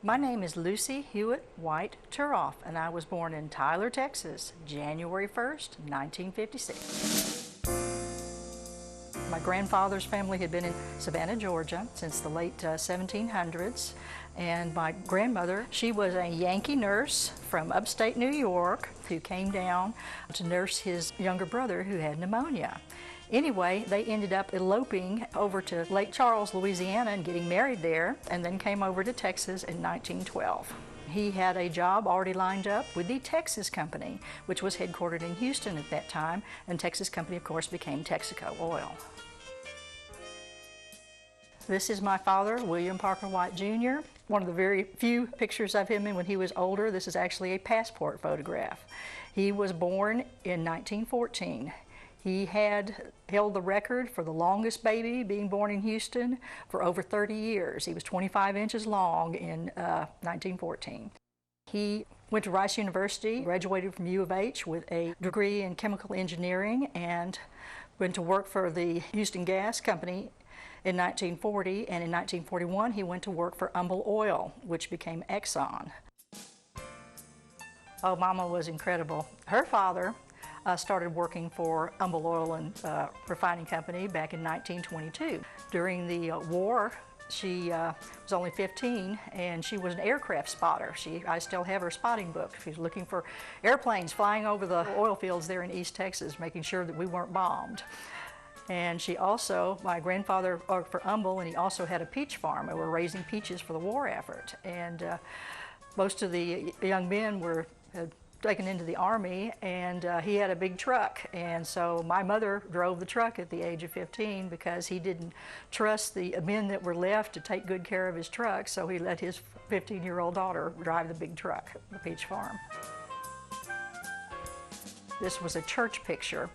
My name is Lucy Hewitt White Turoff, and I was born in Tyler, Texas, January 1st, 1956. My grandfather's family had been in Savannah, Georgia since the late 1700s, and my grandmother, she was a Yankee nurse from upstate New York who came down to nurse his younger brother who had pneumonia. Anyway, they ended up eloping over to Lake Charles, Louisiana, and getting married there, and then came over to Texas in 1912. He had a job already lined up with the Texas Company, which was headquartered in Houston at that time, and Texas Company, of course, became Texaco Oil. This is my father, William Parker White, Jr. One of the very few pictures of him when he was older. This is actually a passport photograph. He was born in 1914. He had held the record for the longest baby being born in Houston for over 30 years. He was 25 inches long in 1914. He went to Rice University, graduated from U of H with a degree in chemical engineering, and went to work for the Houston Gas Company in 1940, and in 1941 he went to work for Humble Oil, which became Exxon. Oh, Mama was incredible. Her father started working for Humble Oil and Refining Company back in 1922. During the war, she was only 15, and she was an aircraft spotter. I still have her spotting book. She was looking for airplanes flying over the oil fields there in East Texas, making sure that we weren't bombed. And she also, my grandfather worked for Humble, and he also had a peach farm. They were raising peaches for the war effort. And most of the young men were taken into the Army, and he had a big truck, and so my mother drove the truck at the age of 15 because he didn't trust the men that were left to take good care of his truck, so he let his 15-year-old daughter drive the big truck, the peach farm. This was a church picture,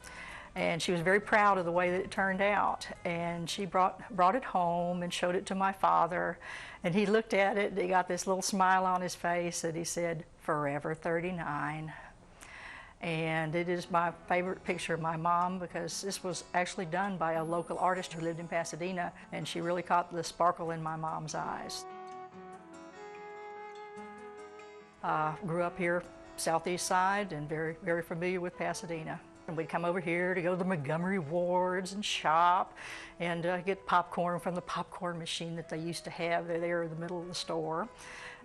and she was very proud of the way that it turned out, and she brought it home and showed it to my father, and he looked at it and he got this little smile on his face, and he said, "Forever 39." And it is my favorite picture of my mom because this was actually done by a local artist who lived in Pasadena, and she really caught the sparkle in my mom's eyes. Grew up here, southeast side, and very, very familiar with Pasadena. And we'd come over here to go to the Montgomery Wards and shop and get popcorn from the popcorn machine that they used to have there in the middle of the store.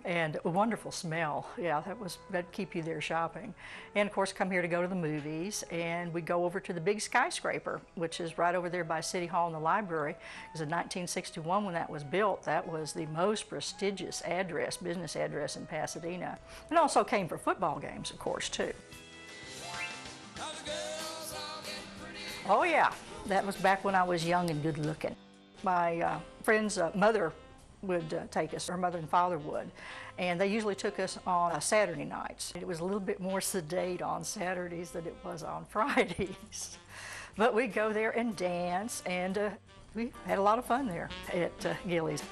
And a wonderful smell. Yeah, that'd keep you there shopping. And of course, come here to go to the movies, and we go over to the big skyscraper, which is right over there by City Hall and the library. Because in 1961, when that was built, that was the most prestigious business address in Pasadena. And also came for football games, of course, too. Oh yeah, that was back when I was young and good looking. My friend's mother would take us, her mother and father would, and they usually took us on Saturday nights. It was a little bit more sedate on Saturdays than it was on Fridays. But we'd go there and dance, and we had a lot of fun there at Gilleys.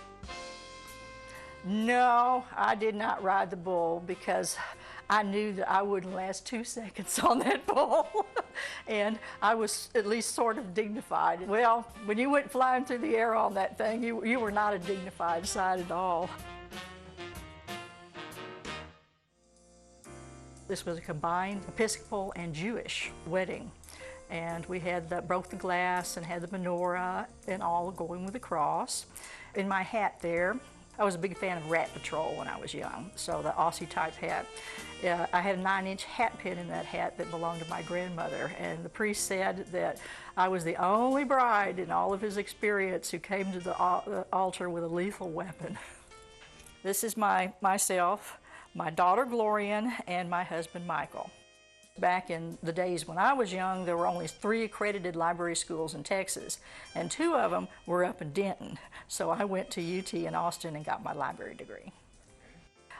No, I did not ride the bull because I knew that I wouldn't last 2 seconds on that bull. And I was at least sort of dignified. Well, when you went flying through the air on that thing, you were not a dignified sight at all. This was a combined Episcopal and Jewish wedding. And we had broke the glass and had the menorah and all going with the cross. In my hat there, I was a big fan of Rat Patrol when I was young, so the Aussie type hat. I had a 9-inch hat pin in that hat that belonged to my grandmother, and the priest said that I was the only bride in all of his experience who came to the altar with a lethal weapon. This is myself, my daughter Glorian, and my husband Michael. Back in the days when I was young, there were only 3 accredited library schools in Texas, and 2 of them were up in Denton. So I went to UT in Austin and got my library degree.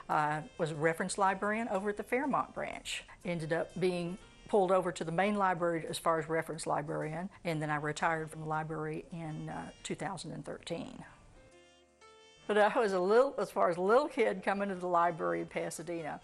I was a reference librarian over at the Fairmont branch. Ended up being pulled over to the main library as far as reference librarian, and then I retired from the library in 2013. But I was as far as a little kid coming to the library in Pasadena.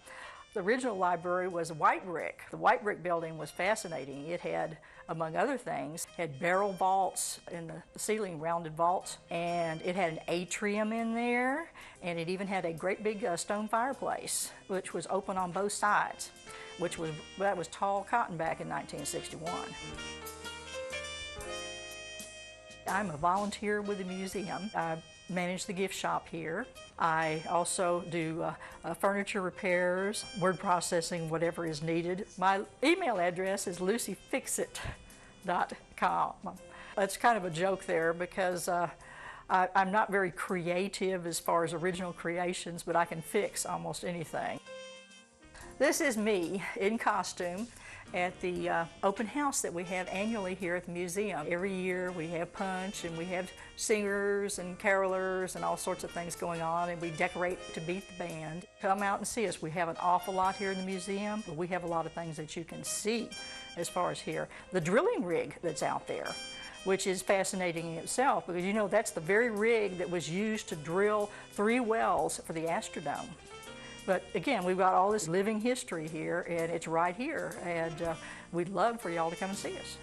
The original library was white brick. The white brick building was fascinating. It had, among other things, had barrel vaults in the ceiling, rounded vaults, and it had an atrium in there, and it even had a great big stone fireplace, which was open on both sides, that was tall cotton back in 1961. I'm a volunteer with the museum. I manage the gift shop here. I also do furniture repairs, word processing, whatever is needed. My email address is lucyfixit.com. It's kind of a joke there because I'm not very creative as far as original creations, but I can fix almost anything. This is me in costume at the open house that we have annually here at the museum. Every year we have punch and we have singers and carolers and all sorts of things going on, and we decorate to beat the band. Come out and see us. We have an awful lot here in the museum, but we have a lot of things that you can see as far as here. The drilling rig that's out there, which is fascinating in itself, because you know that's the very rig that was used to drill 3 wells for the Astrodome. But again, we've got all this living history here, and it's right here, and we'd love for y'all to come and see us.